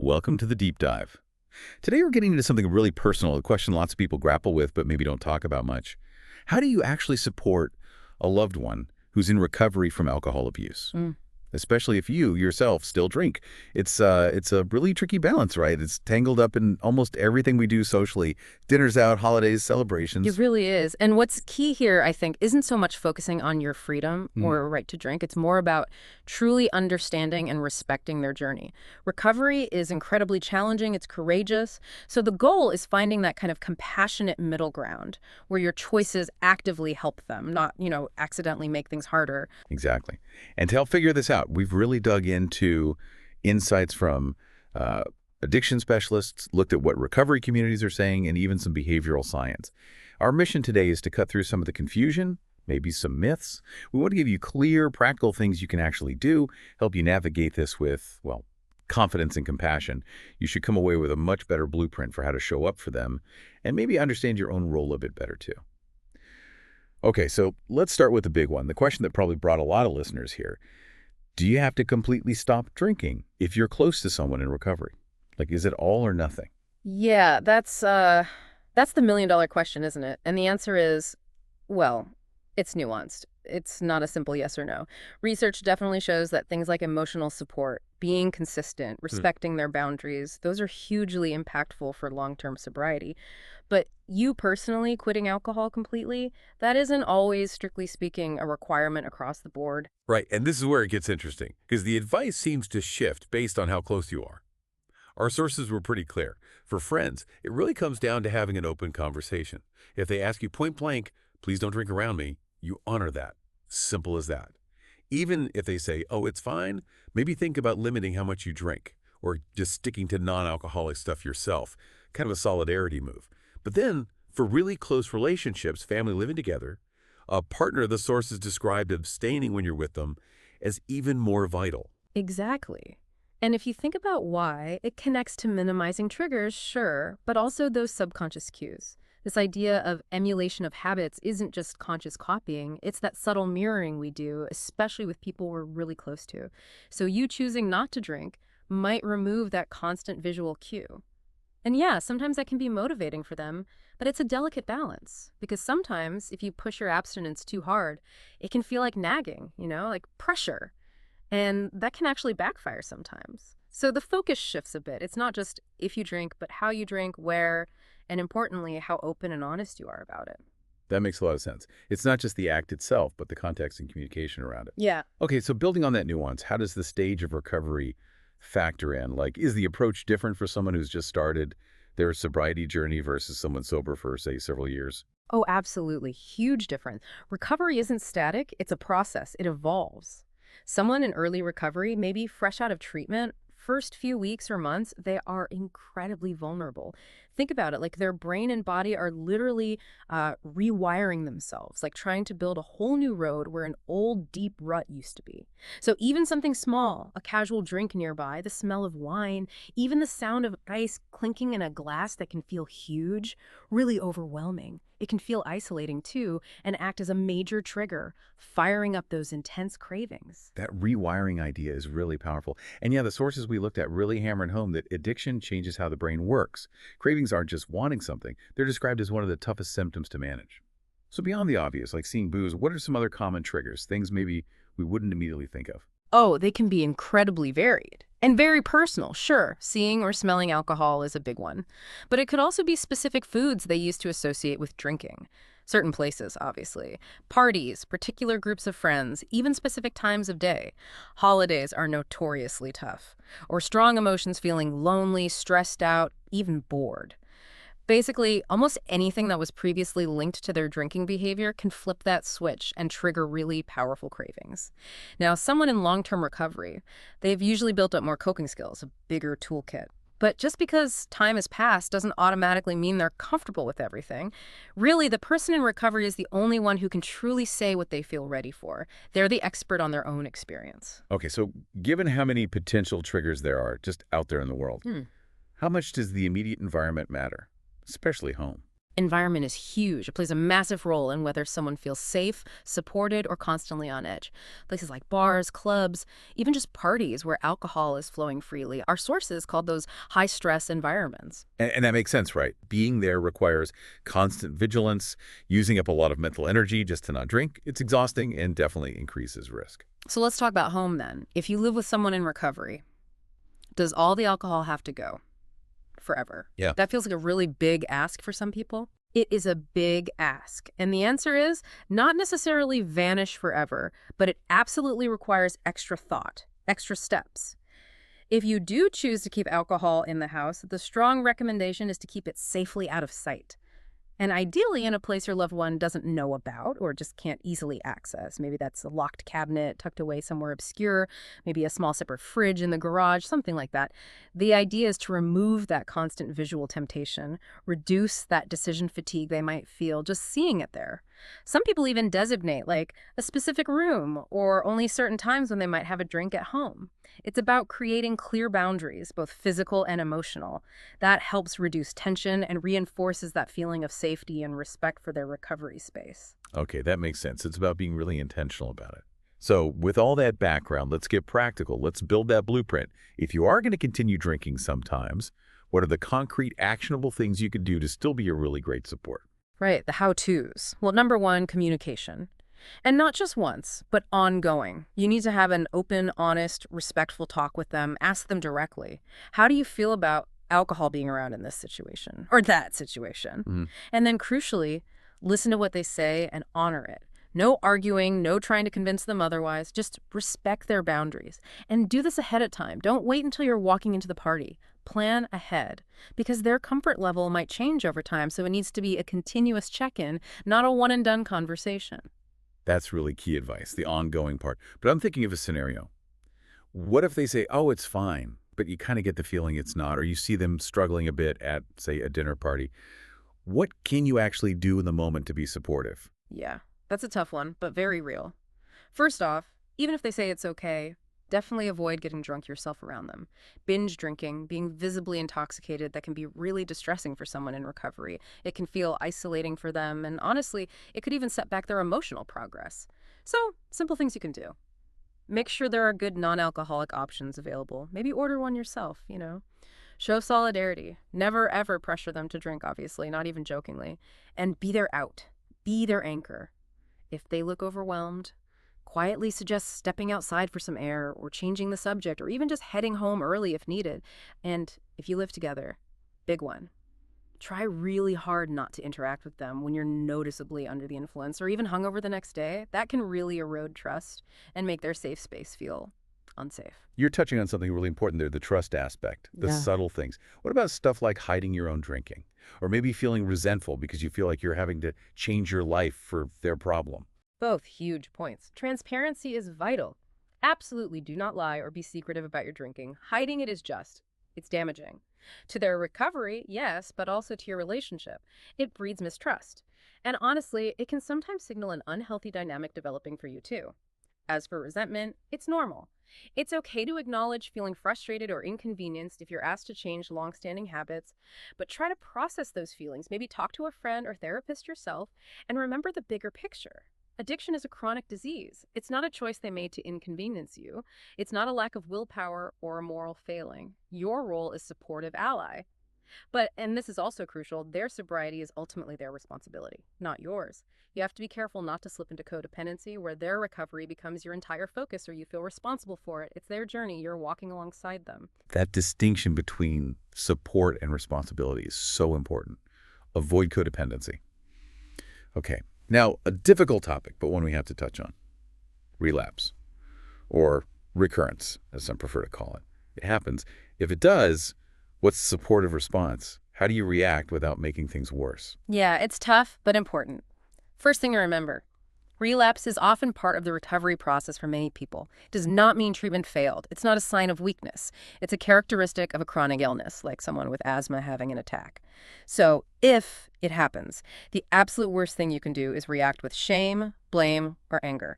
Welcome to the deep dive. Today we're getting into something really personal, a question lots of people grapple with but maybe don't talk about much. How do you actually support a loved one who's in recovery from alcohol abuse? Especially if you yourself still drink. It's a really tricky balance, right? It's tangled up in almost everything we do socially. Dinners out, holidays, It celebrations. really is. And what's key here, I think, isn't so much focusing on your freedom Mm, or right to drink. It's more about truly understanding and respecting their journey. Recovery is incredibly challenging. It's courageous. So the goal is finding that kind of compassionate middle ground where your choices actively help them, not, accidentally make things harder. exactly. And to help figure this out, we've really dug into insights from uh, addiction specialists, looked at what recovery communities are saying, and even some behavioral science. Our mission today is to cut through some of the confusion, maybe some myths. We want to give you clear, practical things you can actually do, help you navigate this with, well, confidence and compassion. You should come away with a much better blueprint for how to show up for them and maybe understand your own role a bit better too. Okay, so let's start with the big one, the question that probably brought a lot of listeners here. Do you have to completely stop drinking if you're close to someone in recovery? Like, is it all or nothing? Yeah, that's the million-dollar question, isn't it? And the answer is, well, it's nuanced. It's not a simple yes or no. Research definitely shows that things like emotional support, being consistent, Hmm. respecting their boundaries, those are hugely impactful for long-term sobriety. But you personally quitting alcohol completely, that isn't always, strictly speaking, a requirement across the board. Right, and this is where it gets interesting, because the advice seems to shift based on how close you are. Our sources were pretty clear. For friends, it really comes down to having an open conversation. If they ask you point blank, please don't drink around me, you honor that. Simple as that. Even if they say, oh, it's fine, maybe think about limiting how much you drink, or just sticking to non-alcoholic stuff yourself. Kind of a solidarity move. But then, for really close relationships, family living together, a partner the sources described abstaining when you're with them as even more vital. Exactly. And if you think about why, it connects to minimizing triggers, sure, but also those subconscious cues. This idea of emulation of habits isn't just conscious copying, it's that subtle mirroring we do, especially with people we're really close to. So you choosing not to drink might remove that constant visual cue. And yeah, sometimes that can be motivating for them, but it's a delicate balance. Because sometimes, if you push your abstinence too hard, it can feel like nagging, like pressure. And that can actually backfire sometimes. So the focus shifts a bit. It's not just if you drink, but how you drink, where, and importantly, how open and honest you are about it. That makes a lot of sense. It's not just the act itself, but the context and communication around it. Yeah. Okay, so building on that nuance, how does the stage of recovery factor in? Like, is the approach different for someone who's just started their sobriety journey versus someone sober for, say, several years? Oh, absolutely. Huge difference. Recovery isn't static, it's a process. It evolves. Someone in early recovery, maybe fresh out of treatment, first few weeks or months, they are incredibly vulnerable. Think about it, like their brain and body are literally rewiring themselves, like trying to build a whole new road where an old deep rut used to be. So even something small, a casual drink nearby, the smell of wine, even the sound of ice clinking in a glass that can feel huge, really overwhelming. It can feel isolating too and act as a major trigger, firing up those intense cravings. That rewiring idea is really powerful. And yeah, the sources we looked at really hammered home that addiction changes how the brain works. Cravings aren't just wanting something. They're described as one of the toughest symptoms to manage. So beyond the obvious, like seeing booze, what are some other common triggers, things maybe we wouldn't immediately think of? Oh, they can be incredibly varied. And very personal, sure. Seeing or smelling alcohol is a big one. But it could also be specific foods they used to associate with drinking. Certain places, obviously. Parties, particular groups of friends, even specific times of day. Holidays are notoriously tough. Or strong emotions feeling lonely, stressed out, even bored. Basically, almost anything that was previously linked to their drinking behavior can flip that switch and trigger really powerful cravings. Now, someone in long-term recovery, they've usually built up more coping skills, a bigger toolkit. But just because time has passed doesn't automatically mean they're comfortable with everything. Really, the person in recovery is the only one who can truly say what they feel ready for. They're the expert on their own experience. Okay, so given how many potential triggers there are just out there in the world, Hmm. how much does the immediate environment matter, especially home? Environment is huge. It plays a massive role in whether someone feels safe, supported, or constantly on edge. Places like bars, clubs, even just parties where alcohol is flowing freely are sources called those high-stress environments. And that makes sense, right? Being there requires constant vigilance, using up a lot of mental energy just to not drink. It's exhausting and definitely increases risk. So let's talk about home then. If you live with someone in recovery, does all the alcohol have to go forever? Yeah. That feels like a really big ask for some people. It is a big ask. And the answer is not necessarily vanish forever, but it absolutely requires extra thought, extra steps. If you do choose to keep alcohol in the house, the strong recommendation is to keep it safely out of sight. And ideally in a place your loved one doesn't know about or just can't easily access. Maybe that's a locked cabinet tucked away somewhere obscure, maybe a small separate fridge in the garage, something like that. The idea is to remove that constant visual temptation, reduce that decision fatigue they might feel just seeing it there. Some people even designate like a specific room or only certain times when they might have a drink at home. It's about creating clear boundaries, both physical and emotional. That helps reduce tension and reinforces that feeling of safety and respect for their recovery space. Okay, that makes sense. It's about being really intentional about it. So with all that background, let's get practical. Let's build that blueprint. If you are going to continue drinking sometimes, what are the concrete, actionable things you could do to still be a really great support? Right, the how-tos. Well, number one, communication. And not just once, but ongoing. You need to have an open, honest, respectful talk with them. Ask them directly. How do you feel about alcohol being around in this situation or that situation? And then crucially, listen to what they say and honor it. No arguing, no trying to convince them otherwise. Just respect their boundaries. And do this ahead of time. Don't wait until you're walking into the party. Plan ahead, because their comfort level might change over time, so it needs to be a continuous check-in, not a one-and-done conversation. That's really key advice, the ongoing part. But I'm thinking of a scenario. What if they say, oh, it's fine, but you kind of get the feeling it's not, or you see them struggling a bit at, say, a dinner party? What can you actually do in the moment to be supportive? Yeah, that's a tough one, but very real. First off, even if they say it's okay, definitely avoid getting drunk yourself around them. Binge drinking, being visibly intoxicated, that can be really distressing for someone in recovery. It can feel isolating for them, and honestly, it could even set back their emotional progress. So, simple things you can do. Make sure there are good non-alcoholic options available. Maybe order one yourself, Show solidarity. Never, ever pressure them to drink, obviously, not even jokingly. And be their out. Be their anchor. If they look overwhelmed, quietly suggest stepping outside for some air or changing the subject or even just heading home early if needed. And if you live together, big one. Try really hard not to interact with them when you're noticeably under the influence or even hungover the next day. That can really erode trust and make their safe space feel unsafe. You're touching on something really important there, the trust aspect, the subtle things. What about stuff like hiding your own drinking? Or maybe feeling resentful because you feel like you're having to change your life for their problem? Both huge points. Transparency is vital. Absolutely do not lie or be secretive about your drinking. Hiding it is it's damaging. To their recovery, yes, but also to your relationship. It breeds mistrust. And honestly, it can sometimes signal an unhealthy dynamic developing for you too. As for resentment, it's normal. It's okay to acknowledge feeling frustrated or inconvenienced if you're asked to change long-standing habits, but try to process those feelings. Maybe talk to a friend or therapist yourself, and remember the bigger picture. Addiction is a chronic disease. It's not a choice they made to inconvenience you. It's not a lack of willpower or a moral failing. Your role is supportive ally. But, and this is also crucial, their sobriety is ultimately their responsibility, not yours. You have to be careful not to slip into codependency where their recovery becomes your entire focus or you feel responsible for it. It's their journey. You're walking alongside them. That distinction between support and responsibility is so important. Avoid codependency. Okay. Now, a difficult topic, but one we have to touch on. Relapse, or recurrence, as some prefer to call it. It happens. If it does, what's the supportive response? How do you react without making things worse? Yeah, it's tough, but important. First thing to remember, relapse is often part of the recovery process for many people. It does not mean treatment failed. It's not a sign of weakness. It's a characteristic of a chronic illness, like someone with asthma having an attack. So if it happens, the absolute worst thing you can do is react with shame, blame, or anger.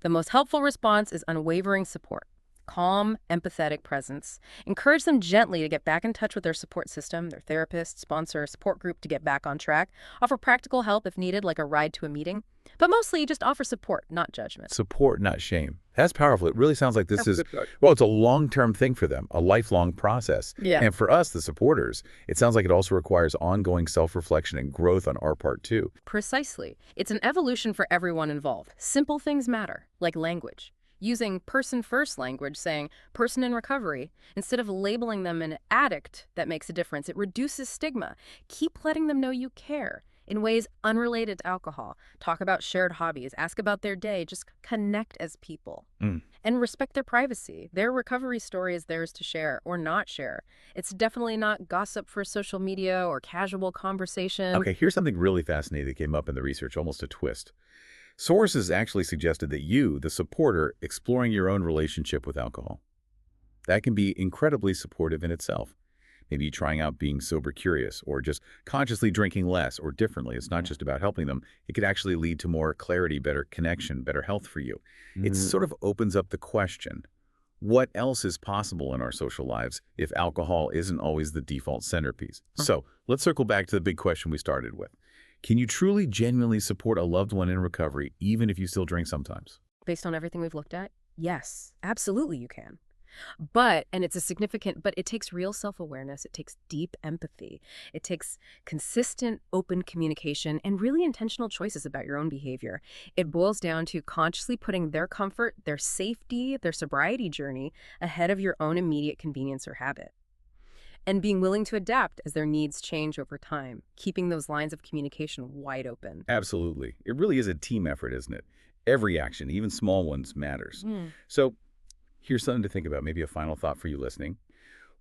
The most helpful response is unwavering support. Calm, empathetic presence. Encourage them gently to get back in touch with their support system, their therapist, sponsor, support group to get back on track. Offer practical help if needed, like a ride to a meeting. But mostly just offer support, not judgment. Support, not shame. That's powerful. It really sounds like this is, well, it's a long-term thing for them, a lifelong process. Yeah. And for us, the supporters, it sounds like it also requires ongoing self-reflection and growth on our part, too. Precisely. It's an evolution for everyone involved. Simple things matter, like language. Using person-first language, saying person in recovery, instead of labeling them an addict, that makes a difference. It reduces stigma. Keep letting them know you care in ways unrelated to alcohol. Talk about shared hobbies. Ask about their day. Just connect as people. And respect their privacy. Their recovery story is theirs to share or not share. It's definitely not gossip for social media or casual conversation. Okay, here's something really fascinating that came up in the research, almost a twist. Sources actually suggested that you, the supporter, exploring your own relationship with alcohol. That can be incredibly supportive in itself. Maybe trying out being sober curious or just consciously drinking less or differently. It's not just about helping them. It could actually lead to more clarity, better connection, better health for you. It sort of opens up the question, what else is possible in our social lives if alcohol isn't always the default centerpiece? So let's circle back to the big question we started with. Can you truly, genuinely support a loved one in recovery, even if you still drink sometimes? Based on everything we've looked at, yes, absolutely you can. But it takes real self-awareness. It takes deep empathy. It takes consistent, open communication and really intentional choices about your own behavior. It boils down to consciously putting their comfort, their safety, their sobriety journey ahead of your own immediate convenience or habit. And being willing to adapt as their needs change over time, keeping those lines of communication wide open. Absolutely. It really is a team effort, isn't it? Every action, even small ones, matters. So here's something to think about, maybe a final thought for you listening.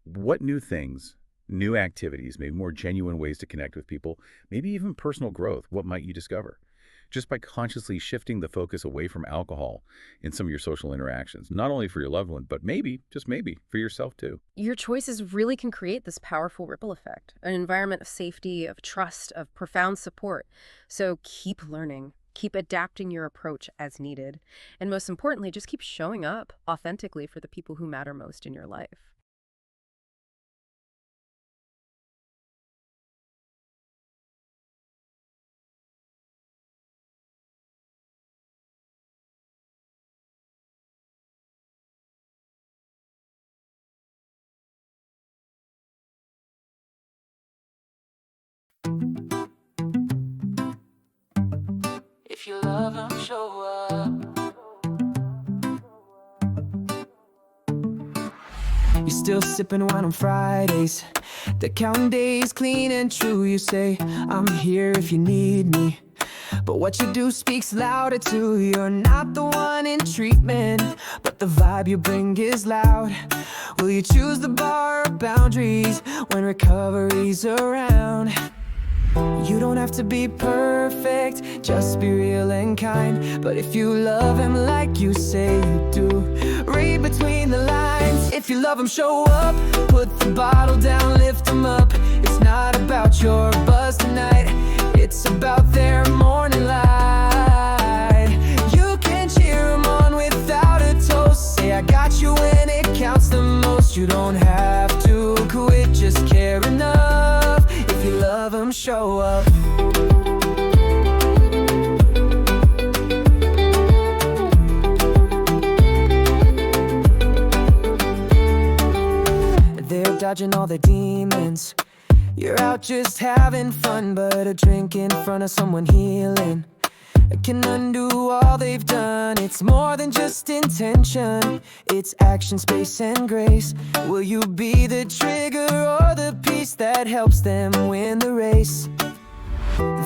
What new things, new activities, maybe more genuine ways to connect with people, maybe even personal growth, what might you discover? Just by consciously shifting the focus away from alcohol in some of your social interactions, not only for your loved one, but maybe, just maybe, for yourself too. Your choices really can create this powerful ripple effect, an environment of safety, of trust, of profound support. So keep learning, keep adapting your approach as needed, and most importantly, just keep showing up authentically for the people who matter most in your life. If you love them, show up. You're still sipping wine on Fridays. The counting days clean and true. You say, I'm here if you need me. But what you do speaks louder too. You're not the one in treatment, but the vibe you bring is loud. Will you choose the bar or boundaries when recovery's around? You don't have to be perfect, just be real and kind. But if you love him like you say you do, read between the lines. If you love him, show up. Put the bottle down, lift him up. It's not about your buzz tonight, it's about their morning light. You can cheer him on without a toast. Say I got you when it counts the most. You don't have to quit, just care enough. If you love him, show up. They're dodging all the demons. You're out just having fun, but a drink in front of someone healing can undo all they've done. It's more than just intention, it's action, space, and grace. Will you be the trigger or the piece that helps them win the race?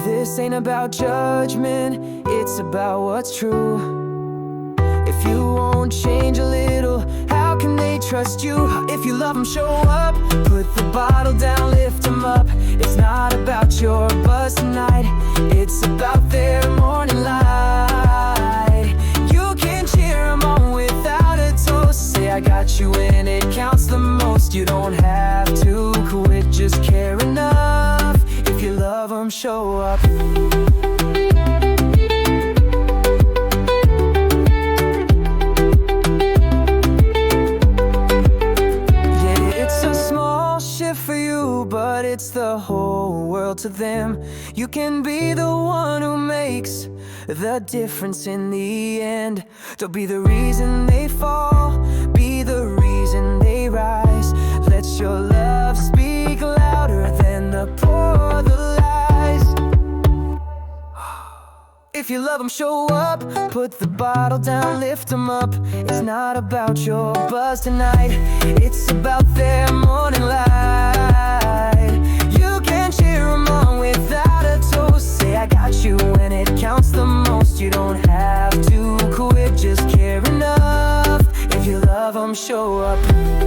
This ain't about judgment, it's about what's true. If you won't change a little, how can they trust you? If you love them, show up. Put the bottle down, lift them up. It's not about your buzz tonight, it's about their morning light. You can cheer them on without a toast. Say I got you when it counts the most. You don't have to quit, just care enough. If you love them, show up. for you, but it's the whole world to them. You can be the one who makes the difference in the end. Don't be the reason they fall, be the reason they rise. Let your love speak louder than the poor, the lies. If you love them, show up. Put the bottle down, lift them up. It's not about your buzz tonight, it's about their morning light. You can cheer them on without a toast. Say I got you when it counts the most. You don't have to quit, just care enough. If you love them, show up.